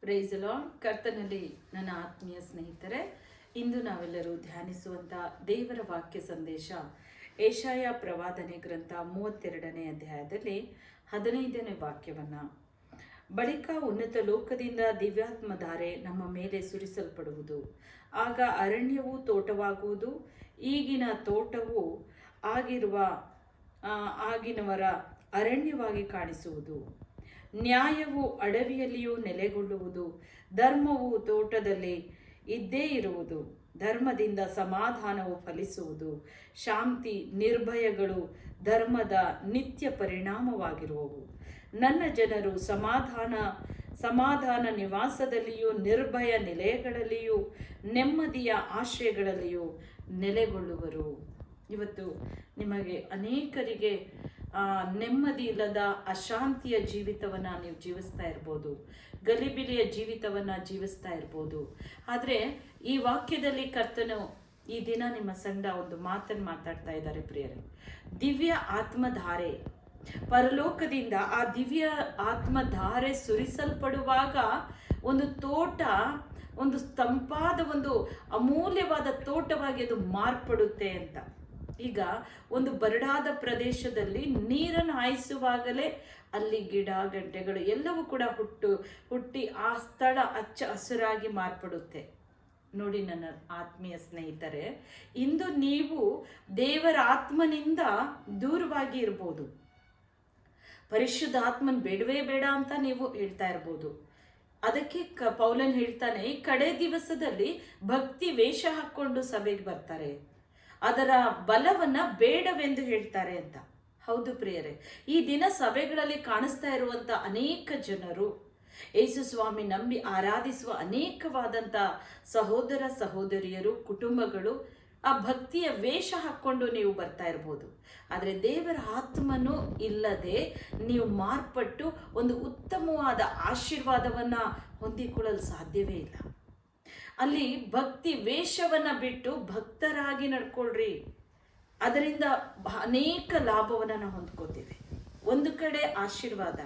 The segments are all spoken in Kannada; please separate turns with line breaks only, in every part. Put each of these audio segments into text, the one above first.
Price the lord. ಕರ್ತನಲ್ಲಿ ನನ್ನ ಆತ್ಮೀಯ ಸ್ನೇಹಿತರೆ, ಇಂದು ನಾವೆಲ್ಲರೂ ಧ್ಯಾನಿಸುವಂಥ ದೇವರ ವಾಕ್ಯ ಸಂದೇಶ ಏಷಾಯ ಪ್ರವಾದನೆ ಗ್ರಂಥ 32ನೇ ಅಧ್ಯಾಯದಲ್ಲಿ 15ನೇ ವಾಕ್ಯವನ್ನು, ಬಳಿಕ ಉನ್ನತ ಲೋಕದಿಂದ ದಿವ್ಯಾತ್ಮಧಾರೆ ನಮ್ಮ ಮೇಲೆ ಸುರಿಸಲ್ಪಡುವುದು, ಆಗ ಅರಣ್ಯವು ತೋಟವಾಗುವುದು, ಈಗಿನ ತೋಟವು ಆಗಿನವರ ಅರಣ್ಯವಾಗಿ ಕಾಣಿಸುವುದು. ನ್ಯಾಯವು ಅಡವಿಯಲ್ಲಿಯೂ ನೆಲೆಗೊಳ್ಳುವುದು, ಧರ್ಮವು ತೋಟದಲ್ಲಿ ಇದ್ದೇ ಇರುವುದು. ಧರ್ಮದಿಂದ ಸಮಾಧಾನವು ಫಲಿಸುವುದು, ಶಾಂತಿ ನಿರ್ಭಯಗಳು ಧರ್ಮದ ನಿತ್ಯ ಪರಿಣಾಮವಾಗಿರುವವು. ನನ್ನ ಜನರು ಸಮಾಧಾನ ನಿವಾಸದಲ್ಲಿಯೂ ನಿರ್ಭಯ ನಿಲಯಗಳಲ್ಲಿಯೂ ನೆಮ್ಮದಿಯ ಆಶ್ರಯಗಳಲ್ಲಿಯೂ ನೆಲೆಗೊಳ್ಳುವರು. ಇವತ್ತು ನಿಮಗೆ ಅನೇಕರಿಗೆ ನೆಮ್ಮದಿ ಇಲ್ಲದ ಅಶಾಂತಿಯ ಜೀವಿತವನ್ನು ನೀವು ಜೀವಿಸ್ತಾ ಇರ್ಬೋದು, ಗಲಿಬಿಲಿಯ ಜೀವಿತವನ್ನು ಜೀವಿಸ್ತಾ ಇರ್ಬೋದು. ಆದರೆ ಈ ವಾಕ್ಯದಲ್ಲಿ ಕರ್ತನು ಈ ದಿನ ನಿಮ್ಮ ಸಂಗಡ ಒಂದು ಮಾತನ್ನು ಮಾತಾಡ್ತಾ ಇದ್ದಾರೆ ಪ್ರಿಯರೇ. ದಿವ್ಯ ಆತ್ಮಧಾರೆ, ಪರಲೋಕದಿಂದ ಆ ದಿವ್ಯ ಆತ್ಮಧಾರೆ ಸುರಿಸಲ್ಪಡುವಾಗ ಒಂದು ತೋಟ, ಒಂದು ತಂಪಾದ ಒಂದು ಅಮೂಲ್ಯವಾದ ತೋಟವಾಗಿ ಅದು ಮಾರ್ಪಡುತ್ತೆ ಅಂತ. ಈಗ ಒಂದು ಬರಡಾದ ಪ್ರದೇಶದಲ್ಲಿ ನೀರನ್ನು ಹಾಯಿಸುವಾಗಲೇ ಅಲ್ಲಿ ಗಿಡ ಗಂಟೆಗಳು ಎಲ್ಲವೂ ಕೂಡ ಹುಟ್ಟಿ ಆ ಸ್ಥಳ ಹಚ್ಚ ಹಸುರಾಗಿ ಮಾರ್ಪಡುತ್ತೆ. ನೋಡಿ ನನ್ನ ಆತ್ಮೀಯ ಸ್ನೇಹಿತರೆ, ಇಂದು ನೀವು ದೇವರ ಆತ್ಮನಿಂದ ದೂರವಾಗಿ ಇರ್ಬೋದು. ಪರಿಶುದ್ಧ ಆತ್ಮನ್ ಬೇಡವೇ ಬೇಡ ಅಂತ ನೀವು ಹೇಳ್ತಾ ಇರ್ಬೋದು. ಅದಕ್ಕೆ ಪೌಲನ್ ಹೇಳ್ತಾನೆ, ಈ ಕಡೆ ದಿವಸದಲ್ಲಿ ಭಕ್ತಿ ವೇಷ ಹಾಕ್ಕೊಂಡು ಸಭೆಗೆ ಬರ್ತಾರೆ, ಅದರ ಬಲವನ್ನ ಬೇಡವೆಂದು ಹೇಳ್ತಾರೆ ಅಂತ. ಹೌದು ಪ್ರಿಯರೇ, ಈ ದಿನ ಸಭೆಗಳಲ್ಲಿ ಕಾಣಿಸ್ತಾ ಇರುವಂತ ಅನೇಕ ಜನರು, ಯೇಸು ಸ್ವಾಮಿ ನಂಬಿ ಆರಾಧಿಸುವ ಅನೇಕವಾದಂಥ ಸಹೋದರ ಸಹೋದರಿಯರು, ಕುಟುಂಬಗಳು ಆ ಭಕ್ತಿಯ ವೇಷ ಹಾಕ್ಕೊಂಡು ನೀವು ಬರ್ತಾ ಇರ್ಬೋದು. ಆದರೆ ದೇವರ ಆತ್ಮನು ಇಲ್ಲದೆ ನೀವು ಮಾರ್ಪಟ್ಟು ಒಂದು ಉತ್ತಮವಾದ ಆಶೀರ್ವಾದವನ್ನು ಹೊಂದಿಕೊಳ್ಳಲು ಸಾಧ್ಯವೇ ಇಲ್ಲ. ಅಲ್ಲಿ ಭಕ್ತಿ ವೇಷವನ್ನು ಬಿಟ್ಟು ಭಕ್ತರಾಗಿ ನಡ್ಕೊಳ್ರಿ. ಅದರಿಂದ ಅನೇಕ ಲಾಭವನ್ನು ನಾವು ಹೊಂದ್ಕೋತೀವಿ. ಒಂದು ಕಡೆ ಆಶೀರ್ವಾದ,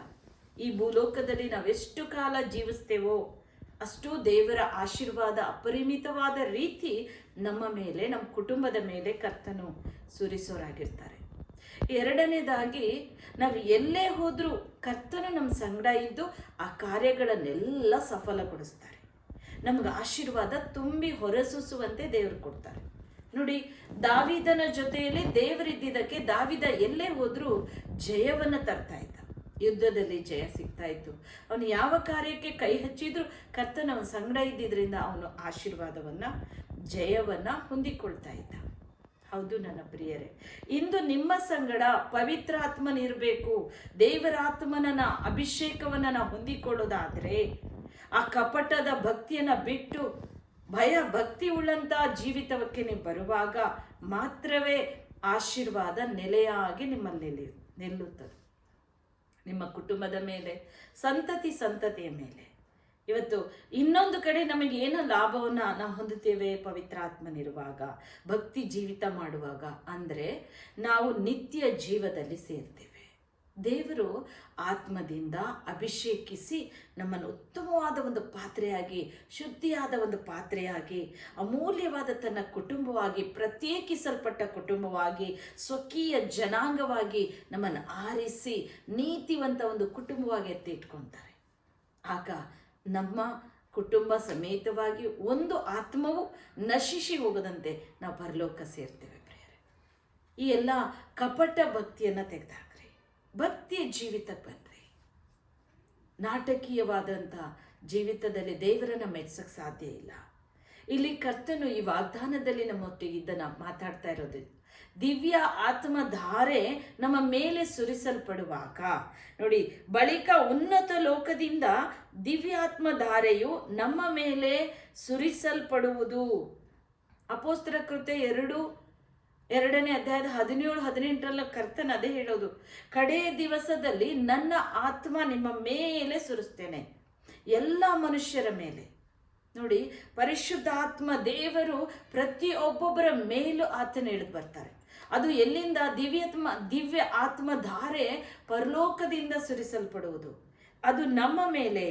ಈ ಭೂಲೋಕದಲ್ಲಿ ನಾವೆಷ್ಟು ಕಾಲ ಜೀವಿಸ್ತೇವೋ ಅಷ್ಟು ದೇವರ ಆಶೀರ್ವಾದ ಅಪರಿಮಿತವಾದ ರೀತಿ ನಮ್ಮ ಮೇಲೆ, ನಮ್ಮ ಕುಟುಂಬದ ಮೇಲೆ ಕರ್ತನು ಸುರಿಸೋರಾಗಿರ್ತಾರೆ. ಎರಡನೇದಾಗಿ, ನಾವು ಎಲ್ಲೇ ಹೋದರೂ ಕರ್ತನು ನಮ್ಮ ಸಂಗಡ ಇದ್ದು ಆ ಕಾರ್ಯಗಳನ್ನೆಲ್ಲ ಸಫಲಗೊಳಿಸ್ತಾರೆ. ನಮ್ಗೆ ಆಶೀರ್ವಾದ ತುಂಬಿ ಹೊರಸೂಸುವಂತೆ ದೇವರು ಕೊಡ್ತಾರೆ. ನೋಡಿ, ದಾವಿದನ ಜೊತೆಯಲ್ಲಿ ದೇವರಿದ್ದಿದ್ದಕ್ಕೆ ದಾವಿದ ಎಲ್ಲೇ ಹೋದ್ರೂ ಜಯವನ್ನು ತರ್ತಾ ಇದ್ದ. ಯುದ್ಧದಲ್ಲಿ ಜಯ ಸಿಗ್ತಾ ಇತ್ತು. ಅವನು ಯಾವ ಕಾರ್ಯಕ್ಕೆ ಕೈ ಹಚ್ಚಿದ್ರು ಕರ್ತನ ಅವನ ಸಂಗಡ ಇದ್ದಿದ್ರಿಂದ ಅವನು ಆಶೀರ್ವಾದವನ್ನ, ಜಯವನ್ನ ಹೊಂದಿಕೊಳ್ತಾ ಇದ್ದ. ಹೌದು ನನ್ನ ಪ್ರಿಯರೇ, ಇಂದು ನಿಮ್ಮ ಸಂಗಡ ಪವಿತ್ರ ಆತ್ಮನಿರಬೇಕು. ದೇವರ ಆತ್ಮನ ಅಭಿಷೇಕವನ್ನ ನಾವು ಹೊಂದಿಕೊಳ್ಳೋದಾದ್ರೆ, ಆ ಕಪಟದ ಭಕ್ತಿಯನ್ನ ಬಿಟ್ಟು ಭಕ್ತಿ ಉಳ್ಳಂತ ಜೀವಿತಕ್ಕೆ ನೀವು ಬರುವಾಗ ಮಾತ್ರವೇ ಆಶೀರ್ವಾದ ನೆಲೆಯಾಗಿ ನಿಮ್ಮಲ್ಲಿ ನಿಲ್ಲುತ್ತದೆ. ನಿಮ್ಮ ಕುಟುಂಬದ ಮೇಲೆ, ಸಂತತಿಯ ಮೇಲೆ. ಇವತ್ತು ಇನ್ನೊಂದು ಕಡೆ ನಮಗೆ ಏನು ಲಾಭವನ್ನು ನಾವು ಹೊಂದುತ್ತೇವೆ ಪವಿತ್ರ ಆತ್ಮನಿರುವಾಗ, ಭಕ್ತಿ ಜೀವಿತ ಮಾಡುವಾಗ, ಅಂದರೆ ನಾವು ನಿತ್ಯ ಜೀವದಲ್ಲಿ ಸೇರ್ತೇವೆ. ದೇವರು ಆತ್ಮದಿಂದ ಅಭಿಷೇಕಿಸಿ ನಮ್ಮನ್ನು ಉತ್ತಮವಾದ ಒಂದು ಪಾತ್ರೆಯಾಗಿ, ಶುದ್ಧಿಯಾದ ಒಂದು ಪಾತ್ರೆಯಾಗಿ, ಅಮೂಲ್ಯವಾದ ತನ್ನ ಕುಟುಂಬವಾಗಿ, ಪ್ರತ್ಯೇಕಿಸಲ್ಪಟ್ಟ ಕುಟುಂಬವಾಗಿ, ಸ್ವಕೀಯ ಜನಾಂಗವಾಗಿ ನಮ್ಮನ್ನು ಆರಿಸಿ ನೀತಿವಂತ ಒಂದು ಕುಟುಂಬವಾಗಿ ಎತ್ತಿ ಇಟ್ಕೊತಾರೆ. ಆಗ ನಮ್ಮ ಕುಟುಂಬ ಸಮೇತವಾಗಿ ಒಂದು ಆತ್ಮವು ನಶಿಸಿ ಹೋಗದಂತೆ ನಾವು ಪರಲೋಕ ಸೇರ್ತೇವೆ ಪ್ರಿಯರೇ. ಈ ಎಲ್ಲ ಕಪಟ ಭಕ್ತಿಯನ್ನು ತೆಗೆದಾಕ್ರಿ, ಭಕ್ತಿಯ ಜೀವಿತಕ್ಕೆ ಬನ್ರಿ. ನಾಟಕೀಯವಾದಂಥ ಜೀವಿತದಲ್ಲಿ ದೇವರನ್ನ ಮೆಚ್ಚಕ್ಕೆ ಸಾಧ್ಯ ಇಲ್ಲ. ಇಲ್ಲಿ ಕರ್ತನು ಈ ವಾಗ್ದಾನದಲ್ಲಿ ನಮ್ಮೊಟ್ಟಿಗೆ ಇದನ್ನು ಮಾತಾಡ್ತಾ ಇರೋದು. ದಿವ್ಯ ಆತ್ಮಧಾರೆ ನಮ್ಮ ಮೇಲೆ ಸುರಿಸಲ್ಪಡುವಾಗ, ನೋಡಿ, ಬಳಿಕ ಉನ್ನತ ಲೋಕದಿಂದ ದಿವ್ಯಾತ್ಮಧಾರೆಯು ನಮ್ಮ ಮೇಲೆ ಸುರಿಸಲ್ಪಡುವುದು. ಅಪೊಸ್ತಲರ ಕೃತ್ಯ 2ನೇ ಅಧ್ಯಾಯದ 17-18 ಕರ್ತನ ಅದೇ ಹೇಳೋದು, ಕಡೇ ದಿವಸದಲ್ಲಿ ನನ್ನ ಆತ್ಮ ನಿಮ್ಮ ಮೇಲೆ ಸುರಿಸ್ತೇನೆ, ಎಲ್ಲ ಮನುಷ್ಯರ ಮೇಲೆ. ನೋಡಿ, ಪರಿಶುದ್ಧಾತ್ಮ ದೇವರು ಪ್ರತಿಯೊಬ್ಬೊಬ್ಬರ ಮೇಲೂ ಆತನ ಇಳಿದು ಬರ್ತಾರೆ. ಅದು ಎಲ್ಲಿಂದ? ದಿವ್ಯ ಆತ್ಮಧಾರೆ ಪರಲೋಕದಿಂದ ಸುರಿಸಲ್ಪಡುವುದು. ಅದು ನಮ್ಮ ಮೇಲೆ,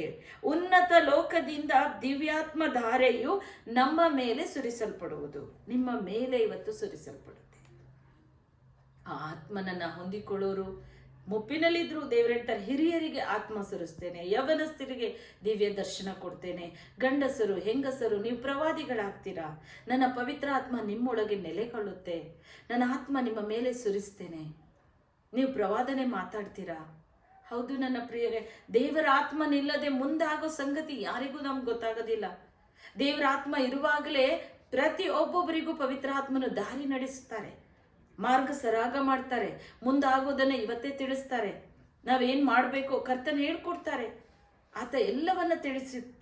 ಉನ್ನತ ಲೋಕದಿಂದ ದಿವ್ಯಾತ್ಮ ಧಾರೆಯು ನಮ್ಮ ಮೇಲೆ ಸುರಿಸಲ್ಪಡುವುದು. ನಿಮ್ಮ ಮೇಲೆ ಇವತ್ತು ಸುರಿಸಲ್ಪಡುತ್ತೆ. ಆ ಆತ್ಮನನ್ನ ಹೊಂದಿಕೊಳ್ಳೋರು ಮುಪ್ಪಿನಲ್ಲಿದ್ರು ದೇವರು ಹೇಳ್ತಾರೆ, ಹಿರಿಯರಿಗೆ ಆತ್ಮ ಸುರಿಸ್ತೇನೆ, ಯವನಸ್ಥರಿಗೆ ದಿವ್ಯ ದರ್ಶನ ಕೊಡ್ತೇನೆ, ಗಂಡಸರು ಹೆಂಗಸರು ನೀವು ಪ್ರವಾದಿಗಳಾಗ್ತೀರಾ, ನನ್ನ ಪವಿತ್ರ ಆತ್ಮ ನಿಮ್ಮೊಳಗೆ ನೆಲೆಗೊಳ್ಳುತ್ತೆ, ನನ್ನ ಆತ್ಮ ನಿಮ್ಮ ಮೇಲೆ ಸುರಿಸ್ತೇನೆ, ನೀವು ಪ್ರವಾದನೆ ಮಾತಾಡ್ತೀರಾ. ಹೌದು ನನ್ನ ಪ್ರಿಯರೇ, ದೇವರ ಆತ್ಮನಿಲ್ಲದೆ ಮುಂದಾಗೋ ಸಂಗತಿ ಯಾರಿಗೂ ನಮ್ಗೆ ಗೊತ್ತಾಗೋದಿಲ್ಲ. ದೇವರ ಆತ್ಮ ಇರುವಾಗಲೇ ಪ್ರತಿಯೊಬ್ಬೊಬ್ಬರಿಗೂ ಪವಿತ್ರ ಆತ್ಮನು ದಾರಿ ನಡೆಸ್ತಾರೆ, ಮಾರ್ಗ ಸರಾಗ ಮಾಡ್ತಾರೆ, ಮುಂದಾಗೋದನ್ನು ಇವತ್ತೇ ತಿಳಿಸ್ತಾರೆ. ನಾವೇನು ಮಾಡಬೇಕು ಕರ್ತನ ಹೇಳ್ಕೊಡ್ತಾರೆ. ಆತ ಎಲ್ಲವನ್ನ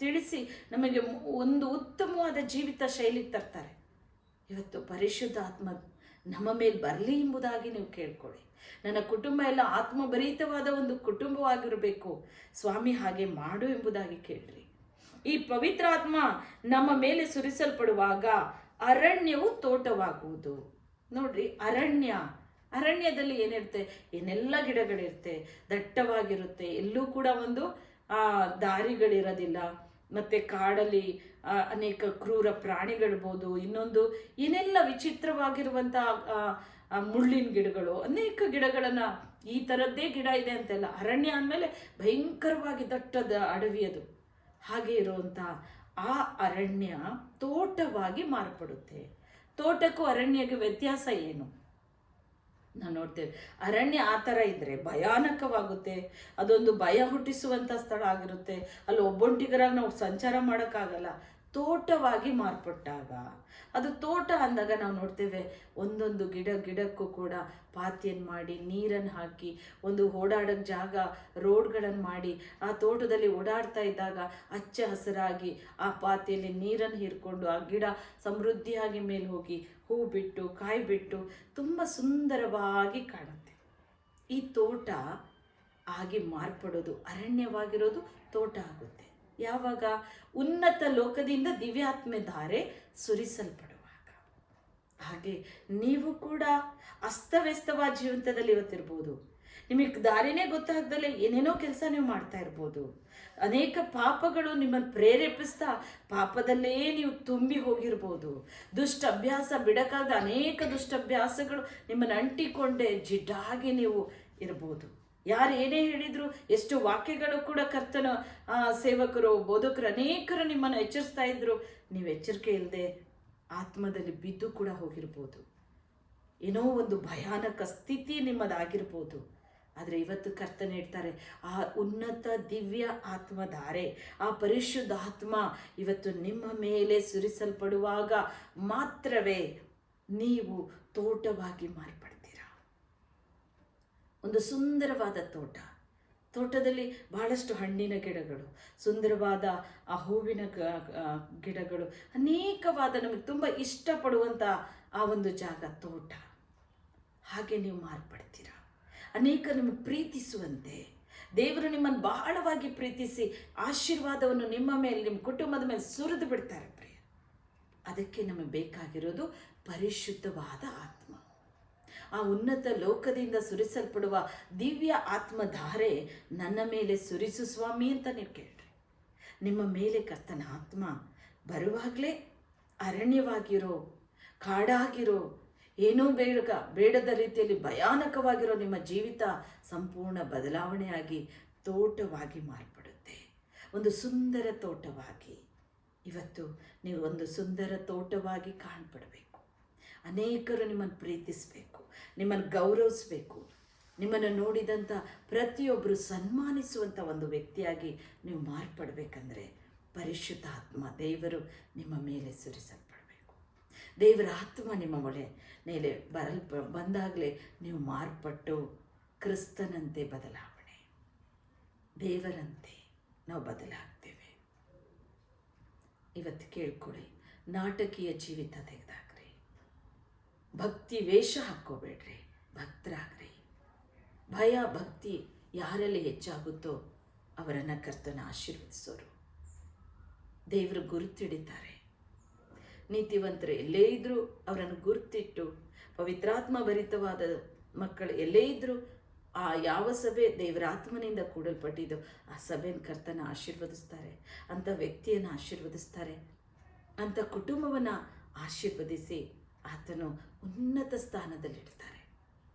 ತಿಳಿಸಿ ನಮಗೆ ಒಂದು ಉತ್ತಮವಾದ ಜೀವಿತ ಶೈಲಿ ತರ್ತಾರೆ. ಇವತ್ತು ಪರಿಶುದ್ಧ ಆತ್ಮ ನಮ್ಮ ಮೇಲೆ ಬರಲಿ ಎಂಬುದಾಗಿ ನೀವು ಕೇಳ್ಕೊಳ್ಳಿ. ನನ್ನ ಕುಟುಂಬ ಎಲ್ಲ ಆತ್ಮಭರಿತವಾದ ಒಂದು ಕುಟುಂಬವಾಗಿರಬೇಕು ಸ್ವಾಮಿ, ಹಾಗೆ ಮಾಡು ಎಂಬುದಾಗಿ ಕೇಳ್ರಿ. ಈ ಪವಿತ್ರ ಆತ್ಮ ನಮ್ಮ ಮೇಲೆ ಸುರಿಸಲ್ಪಡುವಾಗ ಅರಣ್ಯವು ತೋಟವಾಗುವುದು. ನೋಡ್ರಿ, ಅರಣ್ಯದಲ್ಲಿ ಏನಿರುತ್ತೆ, ಏನೆಲ್ಲ ಗಿಡಗಳಿರುತ್ತೆ, ದಟ್ಟವಾಗಿರುತ್ತೆ, ಎಲ್ಲೂ ಕೂಡ ಒಂದು ದಾರಿಗಳಿರೋದಿಲ್ಲ. ಮತ್ತೆ ಕಾಡಲ್ಲಿ ಅನೇಕ ಕ್ರೂರ ಪ್ರಾಣಿಗಳಿರ್ಬೋದು, ಇನ್ನೊಂದು ಏನೆಲ್ಲ ವಿಚಿತ್ರವಾಗಿರುವಂಥ ಮುಳ್ಳಿನ ಗಿಡಗಳು, ಅನೇಕ ಗಿಡಗಳನ್ನ, ಈ ಥರದ್ದೇ ಗಿಡ ಇದೆ ಅಂತೆಲ್ಲ. ಅರಣ್ಯ ಅಂದಮೇಲೆ ಭಯಂಕರವಾಗಿ ದಟ್ಟದ ಅಡವಿ ಅದು. ಹಾಗೆ ಇರುವಂಥ ಆ ಅರಣ್ಯ ತೋಟವಾಗಿ ಮಾರ್ಪಡುತ್ತೆ. ತೋಟಕ್ಕೂ ಅರಣ್ಯಕ್ಕೆ ವ್ಯತ್ಯಾಸ ಏನು? ನಾವು ನೋಡ್ತೇವೆ, ಅರಣ್ಯ ಆ ಥರ ಇದ್ದರೆ ಭಯಾನಕವಾಗುತ್ತೆ, ಅದೊಂದು ಭಯ ಹುಟ್ಟಿಸುವಂಥ ಸ್ಥಳ ಆಗಿರುತ್ತೆ, ಅಲ್ಲಿ ಒಬ್ಬೊಂಟಿಗರಾಗಿ ನಾವು ಸಂಚಾರ ಮಾಡೋಕ್ಕಾಗಲ್ಲ. ತೋಟವಾಗಿ ಮಾರ್ಪಟ್ಟಾಗ, ಅದು ತೋಟ ಅಂದಾಗ ನಾವು ನೋಡ್ತೇವೆ, ಒಂದೊಂದು ಗಿಡಕ್ಕೂ ಕೂಡ ಪಾತಿಯನ್ನು ಮಾಡಿ, ನೀರನ್ನು ಹಾಕಿ, ಒಂದು ಓಡಾಡೋಕ್ಕೆ ಜಾಗ, ರೋಡ್ಗಳನ್ನು ಮಾಡಿ, ಆ ತೋಟದಲ್ಲಿ ಓಡಾಡ್ತಾ ಇದ್ದಾಗ ಹಚ್ಚ ಹಸಿರಾಗಿ ಆ ಪಾತಿಯಲ್ಲಿ ನೀರನ್ನು ಹೀರ್ಕೊಂಡು ಆ ಗಿಡ ಸಮೃದ್ಧಿಯಾಗಿ ಮೇಲೆ ಹೋಗಿ ಹೂ ಬಿಟ್ಟು ಕಾಯಿ ಬಿಟ್ಟು ತುಂಬ ಸುಂದರವಾಗಿ ಕಾಣುತ್ತೆ. ಈ ತೋಟ ಆಗಿ ಮಾರ್ಪಡೋದು, ಅರಣ್ಯವಾಗಿರೋದು ತೋಟ ಆಗುತ್ತೆ ಯಾವಾಗ? ಉನ್ನತ ಲೋಕದಿಂದ ದಿವ್ಯಾತ್ಮ ಧಾರೆ ಸುರಿಸಲ್ಪಡುವಾಗ. ಹಾಗೆ ನೀವು ಕೂಡ ಅಸ್ತವ್ಯಸ್ತವಾದ ಜೀವಿತದಲ್ಲಿ ಇವತ್ತಿರ್ಬೋದು. ನಿಮಗೆ ದಾರಿನೇ ಗೊತ್ತಾಗ್ದಲೇ ಏನೇನೋ ಕೆಲಸ ನೀವು ಮಾಡ್ತಾ ಇರ್ಬೋದು. ಅನೇಕ ಪಾಪಗಳು ನಿಮ್ಮನ್ನು ಪ್ರೇರೇಪಿಸ್ತಾ ಪಾಪದಲ್ಲೇ ನೀವು ತುಂಬಿ ಹೋಗಿರ್ಬೋದು. ದುಷ್ಟ ಅಭ್ಯಾಸ ಬಿಡಕ್ಕಾಗದ ಅನೇಕ ದುಷ್ಟಭ್ಯಾಸಗಳು ನಿಮ್ಮನ್ನು ಅಂಟಿಕೊಂಡೇ ಜಿಡ್ಡಾಗಿ ನೀವು ಇರ್ಬೋದು. ಯಾರು ಏನೇ ಹೇಳಿದ್ರು, ಎಷ್ಟು ವಾಕ್ಯಗಳು ಕೂಡ ಕರ್ತನ ಸೇವಕರು, ಬೋಧಕರು ಅನೇಕರು ನಿಮ್ಮನ್ನು ಎಚ್ಚರಿಸ್ತಾ ಇದ್ರು, ನೀವು ಎಚ್ಚರಿಕೆ ಇಲ್ಲದೆ ಆತ್ಮದಲ್ಲಿ ಬಿದ್ದು ಕೂಡ ಹೋಗಿರ್ಬೋದು. ಏನೋ ಒಂದು ಭಯಾನಕ ಸ್ಥಿತಿ ನಿಮ್ಮದಾಗಿರ್ಬೋದು. ಆದರೆ ಇವತ್ತು ಕರ್ತನ ಹೇಳ್ತಾರೆ, ಆ ಉನ್ನತ ದಿವ್ಯ ಆತ್ಮಧಾರೆ, ಆ ಪರಿಶುದ್ಧ ಆತ್ಮ ಇವತ್ತು ನಿಮ್ಮ ಮೇಲೆ ಸುರಿಸಲ್ಪಡುವಾಗ ಮಾತ್ರವೇ ನೀವು ತೋಟವಾಗಿ ಮಾರ್ಪಡ್ತೀರಾ. ಒಂದು ಸುಂದರವಾದ ತೋಟದಲ್ಲಿ ಬಹಳಷ್ಟು ಹಣ್ಣಿನ ಗಿಡಗಳು, ಸುಂದರವಾದ ಆ ಹೂವಿನ ಗಿಡಗಳು, ಅನೇಕವಾದ ನಮಗೆ ತುಂಬ ಇಷ್ಟಪಡುವಂಥ ಆ ಒಂದು ಜಾಗ ತೋಟ. ಹಾಗೆ ನೀವು ಮಾರ್ಪಡ್ತೀರಾ. ಅನೇಕ ನಿಮಗೆ ಪ್ರೀತಿಸುವಂತೆ ದೇವರು ನಿಮ್ಮನ್ನು ಬಹಳವಾಗಿ ಪ್ರೀತಿಸಿ ಆಶೀರ್ವಾದವನ್ನು ನಿಮ್ಮ ಮೇಲೆ, ನಿಮ್ಮ ಕುಟುಂಬದ ಮೇಲೆ ಸುರಿದು ಬಿಡ್ತಾರೆ ಪ್ರಿಯ. ಅದಕ್ಕೆ ನಮಗೆ ಬೇಕಾಗಿರೋದು ಪರಿಶುದ್ಧವಾದ ಆತ್ಮ. ಆ ಉನ್ನತ ಲೋಕದಿಂದ ಸುರಿಸಲ್ಪಡುವ ದಿವ್ಯ ಆತ್ಮಧಾರೆ ನನ್ನ ಮೇಲೆ ಸುರಿಸು ಸ್ವಾಮಿ ಅಂತ ನೀವು ಕೇಳ್ರಿ. ನಿಮ್ಮ ಮೇಲೆ ಕರ್ತನ ಆತ್ಮ ಬರುವಾಗಲೇ ಅರಣ್ಯವಾಗಿರೋ, ಕಾಡಾಗಿರೋ, ಏನೂ ಬೇಡದ ರೀತಿಯಲ್ಲಿ ಭಯಾನಕವಾಗಿರೋ ನಿಮ್ಮ ಜೀವಿತ ಸಂಪೂರ್ಣ ಬದಲಾವಣೆಯಾಗಿ ತೋಟವಾಗಿ ಮಾರ್ಪಡುತ್ತೆ. ಒಂದು ಸುಂದರ ತೋಟವಾಗಿ ಇವತ್ತು ನೀವು ಒಂದು ಸುಂದರ ತೋಟವಾಗಿ ಕಾಣ್ಪಡಬೇಕು. ಅನೇಕರು ನಿಮ್ಮನ್ನು ಪ್ರೀತಿಸಬೇಕು, ನಿಮ್ಮನ್ನು ಗೌರವಿಸಬೇಕು, ನಿಮ್ಮನ್ನು ನೋಡಿದಂಥ ಪ್ರತಿಯೊಬ್ಬರು ಸನ್ಮಾನಿಸುವಂಥ ಒಂದು ವ್ಯಕ್ತಿಯಾಗಿ ನೀವು ಮಾರ್ಪಡಬೇಕಂದ್ರೆ ಪರಿಶುದ್ಧ ಆತ್ಮ ದೇವರು ನಿಮ್ಮ ಮೇಲೆ ಸುರಿಸಲ್ಪಡಬೇಕು. ದೇವರ ಆತ್ಮ ನಿಮ್ಮ ಮೇಲೆ ಬಂದಾಗಲೇ ನೀವು ಮಾರ್ಪಟ್ಟು ಕ್ರಿಸ್ತನಂತೆ ಬದಲಾವಣೆ, ದೇವರಂತೆ ನಾವು ಬದಲಾಗ್ತೇವೆ. ಇವತ್ತು ಕೇಳ್ಕೊಳ್ಳಿ, ನಾಟಕೀಯ ಜೀವಿತ ತೆಗೆದಾಗ್ರಿ, ಭಕ್ತಿ ವೇಷ ಹಾಕ್ಕೋಬೇಡ್ರಿ, ಭಕ್ತರಾಗ್ರಿ. ಭಯ ಭಕ್ತಿ ಯಾರಲ್ಲಿ ಹೆಚ್ಚಾಗುತ್ತೋ ಅವರನ್ನು ಕರ್ತನ ಆಶೀರ್ವದಿಸೋರು. ದೇವರು ಗುರುತಿಡಿತಾರೆ. ನೀತಿವಂತರು ಎಲ್ಲೇ ಇದ್ದರೂ ಅವರನ್ನು ಗುರುತಿಟ್ಟು, ಪವಿತ್ರಾತ್ಮ ಭರಿತವಾದ ಮಕ್ಕಳು ಎಲ್ಲೇ ಇದ್ದರೂ ಆ ಯಾವ ಸಭೆ ದೇವರ ಆತ್ಮನಿಂದ ಕೂಡಲ್ಪಟ್ಟಿದ್ದು ಆ ಸಭೆಯನ್ನು ಕರ್ತನ ಆಶೀರ್ವದಿಸ್ತಾರೆ, ಅಂಥ ವ್ಯಕ್ತಿಯನ್ನು ಆಶೀರ್ವದಿಸ್ತಾರೆ, ಅಂಥ ಕುಟುಂಬವನ್ನು ಆಶೀರ್ವದಿಸಿ ಆತನು ಉನ್ನತ ಸ್ಥಾನದಲ್ಲಿಡ್ತಾರೆ.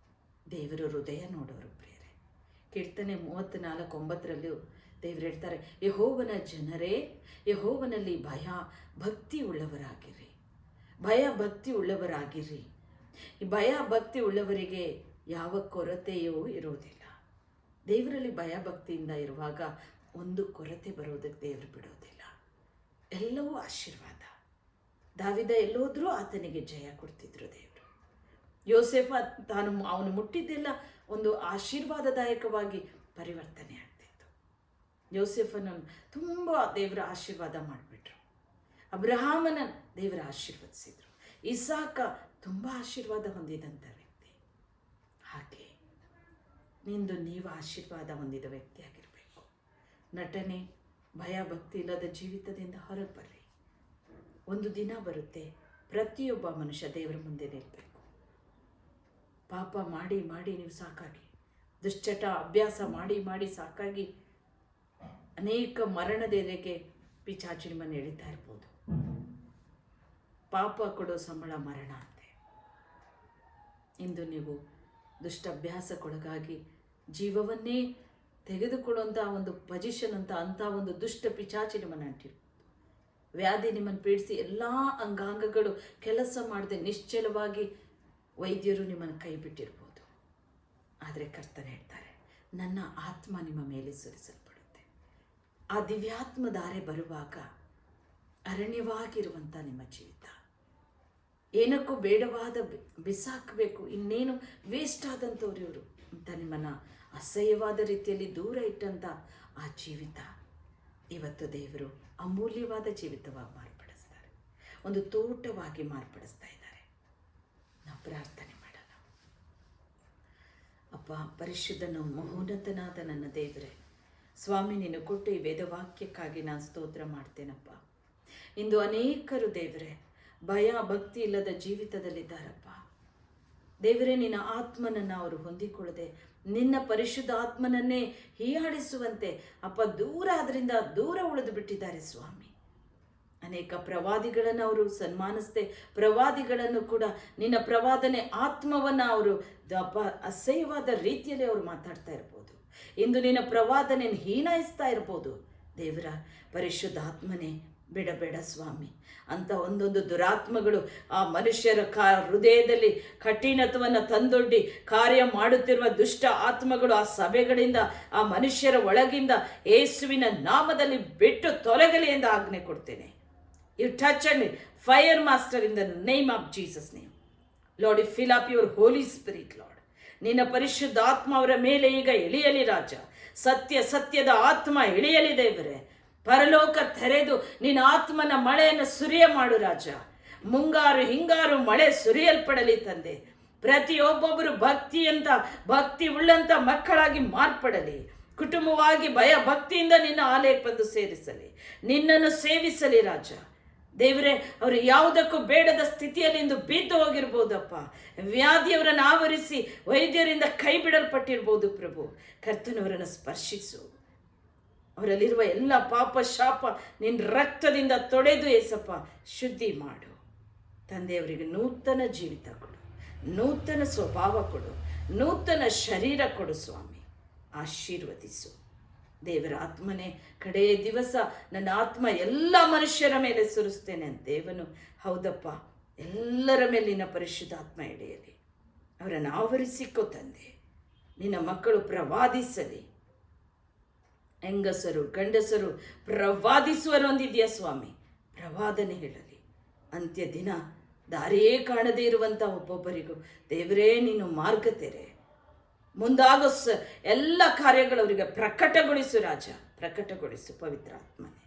ದೇವರು ಹೃದಯ ನೋಡೋರು ಪ್ರಿಯರೇ. ಕೀರ್ತನೆ 34:9 ದೇವರು ಹೇಳ್ತಾರೆ, ಯೆಹೋವನ ಜನರೇ, ಯೆಹೋವನಲ್ಲಿ ಭಕ್ತಿ ಉಳ್ಳವರಾಗಿರಿ, ಭಕ್ತಿ ಉಳ್ಳವರಾಗಿರಿ. ಈ ಭಕ್ತಿ ಉಳ್ಳವರಿಗೆ ಯಾವ ಕೊರತೆಯೂ ಇರುವುದಿಲ್ಲ. ದೇವರಲ್ಲಿ ಭಕ್ತಿಯಿಂದ ಇರುವಾಗ ಒಂದು ಕೊರತೆ ಬರೋದಕ್ಕೆ ದೇವರು ಬಿಡೋದಿಲ್ಲ. ಎಲ್ಲವೂ ಆಶೀರ್ವಾದ. ದಾವಿದ ಎಲ್ಲೋದ್ರೂ ಆತನಿಗೆ ಜಯ ಕೊಡ್ತಿದ್ರು ದೇವರು. ಯೋಸೇಫ ಅವನು ಮುಟ್ಟಿದ್ದೆಲ್ಲ ಒಂದು ಆಶೀರ್ವಾದದಾಯಕವಾಗಿ ಪರಿವರ್ತನೆ ಆಗ್ತಿತ್ತು. ಯೋಸೇಫನನ್ನು ತುಂಬ ದೇವರ ಆಶೀರ್ವಾದ ಮಾಡಿಬಿಟ್ರು. ಅಬ್ರಹಾಮನ ದೇವರ ಆಶೀರ್ವದಿಸಿದ್ರು. ಇಸಾಕ ತುಂಬ ಆಶೀರ್ವಾದ ಹೊಂದಿದಂಥ ವ್ಯಕ್ತಿ. ಹಾಗೆ ನೀವು ಆಶೀರ್ವಾದ ಹೊಂದಿದ ವ್ಯಕ್ತಿಯಾಗಿರಬೇಕು. ನಟನೆ, ಭಕ್ತಿ ಇಲ್ಲದ ಜೀವಿತದಿಂದ ಹೊರಗೆ ಬರ್ರಿ. ಒಂದು ದಿನ ಬರುತ್ತೆ, ಪ್ರತಿಯೊಬ್ಬ ಮನುಷ್ಯ ದೇವರ ಮುಂದೆ ನಿಲ್ಲಬೇಕು. ಪಾಪ ಮಾಡಿ ಮಾಡಿ ನೀವು ಸಾಕಾಗಿ, ದುಶ್ಚಟ ಅಭ್ಯಾಸ ಮಾಡಿ ಮಾಡಿ ಸಾಕಾಗಿ ಅನೇಕ ಮರಣದೆಡೆಗೆ ಪಿಚಾಚಿ ನಿಮ್ಮನ್ನು ಎಳಿತಾ ಇರ್ಬೋದು. ಪಾಪ ಕೊಡೋ ಸಂಬಳ ಮರಣ ಅಂತೆ. ಇಂದು ನೀವು ದುಷ್ಟಭ್ಯಾಸಕ್ಕೊಳಗಾಗಿ ಜೀವವನ್ನೇ ತೆಗೆದುಕೊಳ್ಳುವಂಥ ಒಂದು ಪೊಸಿಷನ್ ಅಂಥ ಒಂದು ದುಷ್ಟ ಪಿಚಾಚಿ ನಿಮ್ಮನ್ನು ಅಂಟಿರ್ಬೋದು. ವ್ಯಾಧಿ ನಿಮ್ಮನ್ನು ಪೀಡಿಸಿ ಎಲ್ಲ ಅಂಗಾಂಗಗಳು ಕೆಲಸ ಮಾಡದೆ ನಿಶ್ಚಲವಾಗಿ ವೈದ್ಯರು ನಿಮ್ಮನ್ನು ಕೈ ಬಿಟ್ಟಿರ್ಬೋದು. ಆದರೆ ಕರ್ತನೆ ಹೇಳ್ತಾರೆ, ನನ್ನ ಆತ್ಮ ನಿಮ್ಮ ಮೇಲೆ ಸುರಿಸಲ್ಪಡುತ್ತೆ. ಆ ದಿವ್ಯಾತ್ಮ ಧಾರೆ ಬರುವಾಗ ಅರಣ್ಯವಾಗಿರುವಂಥ ನಿಮ್ಮ ಜೀವಿತ ಏನಕ್ಕೂ ಬೇಡವಾದ ಬಿಸಾಕಬೇಕು, ಇನ್ನೇನು ವೇಸ್ಟ್ ಆದಂಥವ್ರು ಇವರು ಅಂತ ನಿಮ್ಮನ್ನು ಅಸಹ್ಯವಾದ ರೀತಿಯಲ್ಲಿ ದೂರ ಇಟ್ಟಂಥ ಆ ಜೀವಿತ ಇವತ್ತು ದೇವರು ಅಮೂಲ್ಯವಾದ ಜೀವಿತವಾಗಿ ಮಾರ್ಪಡಿಸ್ತಾರೆ. ಒಂದು ತೋಟವಾಗಿ ಮಾರ್ಪಡಿಸ್ತಾ ಇದ್ದಾರೆ. ನಾವು ಪ್ರಾರ್ಥನೆ ಮಾಡೋಣ. ಅಪ್ಪ ಪರಿಶುದ್ಧನ ಮಹೋನ್ನತನಾದ ನನ್ನ ದೇವರೇ, ಸ್ವಾಮಿ ನೀನು ಕೊಟ್ಟು ಈ ವೇದವಾಕ್ಯಕ್ಕಾಗಿ ನಾನು ಸ್ತೋತ್ರ ಮಾಡ್ತೇನಪ್ಪ. ಇಂದು ಅನೇಕರು ದೇವರೇ ಭಕ್ತಿ ಇಲ್ಲದ ಜೀವಿತದಲ್ಲಿದ್ದಾರಪ್ಪ. ದೇವರೇ ನಿನ್ನ ಆತ್ಮನನ್ನು ಅವರು ಹೊಂದಿಕೊಳ್ಳದೆ ನಿನ್ನ ಪರಿಶುದ್ಧ ಆತ್ಮನನ್ನೇ ಹೀಯಾಡಿಸುವಂತೆ ಅಪ್ಪ ಅದರಿಂದ ದೂರ ಉಳಿದು ಬಿಟ್ಟಿದ್ದಾರೆ ಸ್ವಾಮಿ. ಅನೇಕ ಪ್ರವಾದಿಗಳನ್ನು ಅವರು ಸನ್ಮಾನಿಸದೆ ಪ್ರವಾದಿಗಳನ್ನು ಕೂಡ ನಿನ್ನ ಪ್ರವಾದನೆ ಆತ್ಮವನ್ನು ಅವರು ಅಸಹ್ಯವಾದ ರೀತಿಯಲ್ಲಿ ಅವರು ಮಾತಾಡ್ತಾ ಇರ್ಬೋದು. ಇಂದು ನಿನ್ನ ಪ್ರವಾದನೆಯನ್ನು ಹೀನಾಯಿಸ್ತಾ ಇರ್ಬೋದು. ದೇವರ ಪರಿಶುದ್ಧ ಆತ್ಮನೇ ಬಿಡಬೇಡ ಸ್ವಾಮಿ. ಅಂತ ಒಂದೊಂದು ದುರಾತ್ಮಗಳು ಆ ಮನುಷ್ಯರ ಹೃದಯದಲ್ಲಿ ಕಠಿಣತ್ವವನ್ನು ತಂದೊಡ್ಡಿ ಕಾರ್ಯ ಮಾಡುತ್ತಿರುವ ದುಷ್ಟ ಆತ್ಮಗಳು ಆ ಸಭೆಗಳಿಂದ ಆ ಮನುಷ್ಯರ ಒಳಗಿಂದ ಯೇಸುವಿನ ನಾಮದಲ್ಲಿ ಬಿಟ್ಟು ತೊಲಗಲಿ ಎಂದು ಆಜ್ಞೆ ಕೊಡ್ತೇನೆ. You touch and fire master in the name of Jesus name. Lord, you fill up your holy spirit Lord. ನಿನ್ನ ಪರಿಶುದ್ಧ ಆತ್ಮ ಅವರ ಮೇಲೆ ಈಗ ಇಳಿಯಲಿ ರಾಜ. ಸತ್ಯದ ಆತ್ಮ ಇಳಿಯಲಿ ದೇವರೇ. ಪರಲೋಕ ತೆರೆದು ನಿನ್ನ ಆತ್ಮನ ಮಳೆಯನ್ನು ಸುರಿಯ ಮಾಡು ರಾಜ. ಮುಂಗಾರು ಹಿಂಗಾರು ಮಳೆ ಸುರಿಯಲ್ಪಡಲಿ ತಂದೆ. ಪ್ರತಿಯೊಬ್ಬೊಬ್ಬರು ಭಕ್ತಿ ಉಳ್ಳಂತ ಮಕ್ಕಳಾಗಿ ಮಾರ್ಪಡಲಿ. ಕುಟುಂಬವಾಗಿ ಭಕ್ತಿಯಿಂದ ನಿನ್ನ ಆಲಯಕ್ಕೆ ಬಂದು ಸೇರಿಸಲಿ, ನಿನ್ನನ್ನು ಸೇವಿಸಲಿ ರಾಜ. ದೇವರೇ, ಅವರು ಯಾವುದಕ್ಕೂ ಬೇಡದ ಸ್ಥಿತಿಯಲ್ಲಿ ಇಂದು ಬಿದ್ದು ಹೋಗಿರ್ಬೋದಪ್ಪ. ವ್ಯಾಧಿಯವರನ್ನು ಆವರಿಸಿ ವೈದ್ಯರಿಂದ ಕೈ ಬಿಡಲ್ಪಟ್ಟಿರ್ಬೋದು ಪ್ರಭು. ಕರ್ತನವರನ್ನು ಸ್ಪರ್ಶಿಸು. ಅವರಲ್ಲಿರುವ ಎಲ್ಲ ಪಾಪ ಶಾಪ ನಿನ್ನ ರಕ್ತದಿಂದ ತೊಳೆದು ಏಸಪ್ಪ ಶುದ್ಧಿ ಮಾಡು ತಂದೆಯವರಿಗೆ. ನೂತನ ಜೀವಿತ ಕೊಡು, ನೂತನ ಸ್ವಭಾವ ಕೊಡು, ನೂತನ ಶರೀರ ಕೊಡು ಸ್ವಾಮಿ. ಆಶೀರ್ವದಿಸು ದೇವರ ಆತ್ಮನೇ. ಕಡೆಯ ದಿವಸ ನನ್ನ ಆತ್ಮ ಎಲ್ಲ ಮನುಷ್ಯರ ಮೇಲೆ ಸುರಿಸ್ತೇನೆ ಅಂತ ದೇವನು. ಹೌದಪ್ಪ, ಎಲ್ಲರ ಮೇಲೆ ನಿನ್ನ ಪರಿಶುದ್ಧ ಆತ್ಮ ಎಡೆಯಲಿ. ಅವರನ್ನು ಆವರಿಸಿಕೋ ತಂದೆ. ನಿನ್ನ ಮಕ್ಕಳು ಪ್ರವಾದಿಸಲಿ. ಹೆಂಗಸರು ಗಂಡಸರು ಪ್ರವಾದಿಸುವರು ಅಂದಿದೆಯಾ ಸ್ವಾಮಿ. ಪ್ರವಾದನೆ ಹೇಳಲಿ. ಅಂತ್ಯ ದಿನ ದಾರಿಯೇ ಕಾಣದೇ ಇರುವಂಥ ಒಬ್ಬೊಬ್ಬರಿಗೂ ದೇವರೇ ನೀನು ಮಾರ್ಗ ತೆರೆ. ಮುಂದಾಗೋ ಎಲ್ಲ ಕಾರ್ಯಗಳವರಿಗೆ ಪ್ರಕಟಗೊಳಿಸು ರಾಜ. ಪ್ರಕಟಗೊಳಿಸು ಪವಿತ್ರ ಆತ್ಮನೇ.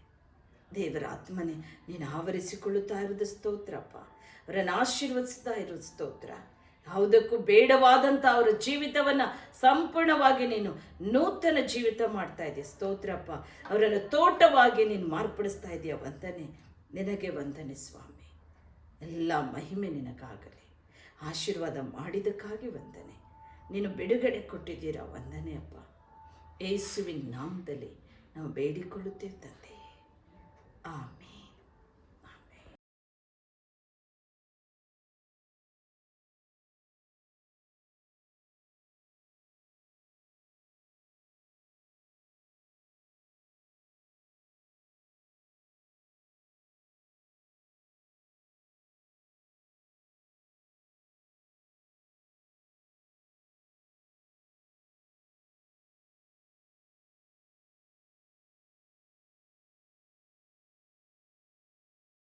ದೇವರ ಆತ್ಮನೇ, ನೀನು ಆವರಿಸಿಕೊಳ್ಳುತ್ತಾ ಇರೋದು ಸ್ತೋತ್ರಪ್ಪ. ಅವರನ್ನು ಆಶೀರ್ವದಿಸ್ತಾ ಇರೋದು ಸ್ತೋತ್ರ. ಯಾವುದಕ್ಕೂ ಬೇಡವಾದಂಥ ಅವರ ಜೀವಿತವನ್ನು ಸಂಪೂರ್ಣವಾಗಿ ನೀನು ನೂತನ ಜೀವಿತ ಮಾಡ್ತಾ ಇದೆಯಾ ಸ್ತೋತ್ರಪ್ಪ. ಅವರನ್ನು ತೋಟವಾಗಿ ನೀನು ಮಾರ್ಪಡಿಸ್ತಾ ಇದೆಯಾ. ವಂದನೆ ನಿನಗೆ, ವಂದನೆ ಸ್ವಾಮಿ. ಎಲ್ಲ ಮಹಿಮೆ ನಿನಗಾಗಲಿ. ಆಶೀರ್ವಾದ ಮಾಡಿದ್ದಕ್ಕಾಗಿ ವಂದನೆ. ನೀನು ಬಿಡುಗಡೆ ಕೊಟ್ಟಿದ್ದೀರಾ. ವಂದನೆ ಅಪ್ಪ. ಯೇಸುವಿನ ನಾಮದಲ್ಲಿ ನಾವು ಬೇಡಿಕೊಳ್ಳುತ್ತೇವೆ ತಂದೆ. ಆಮೇನ್.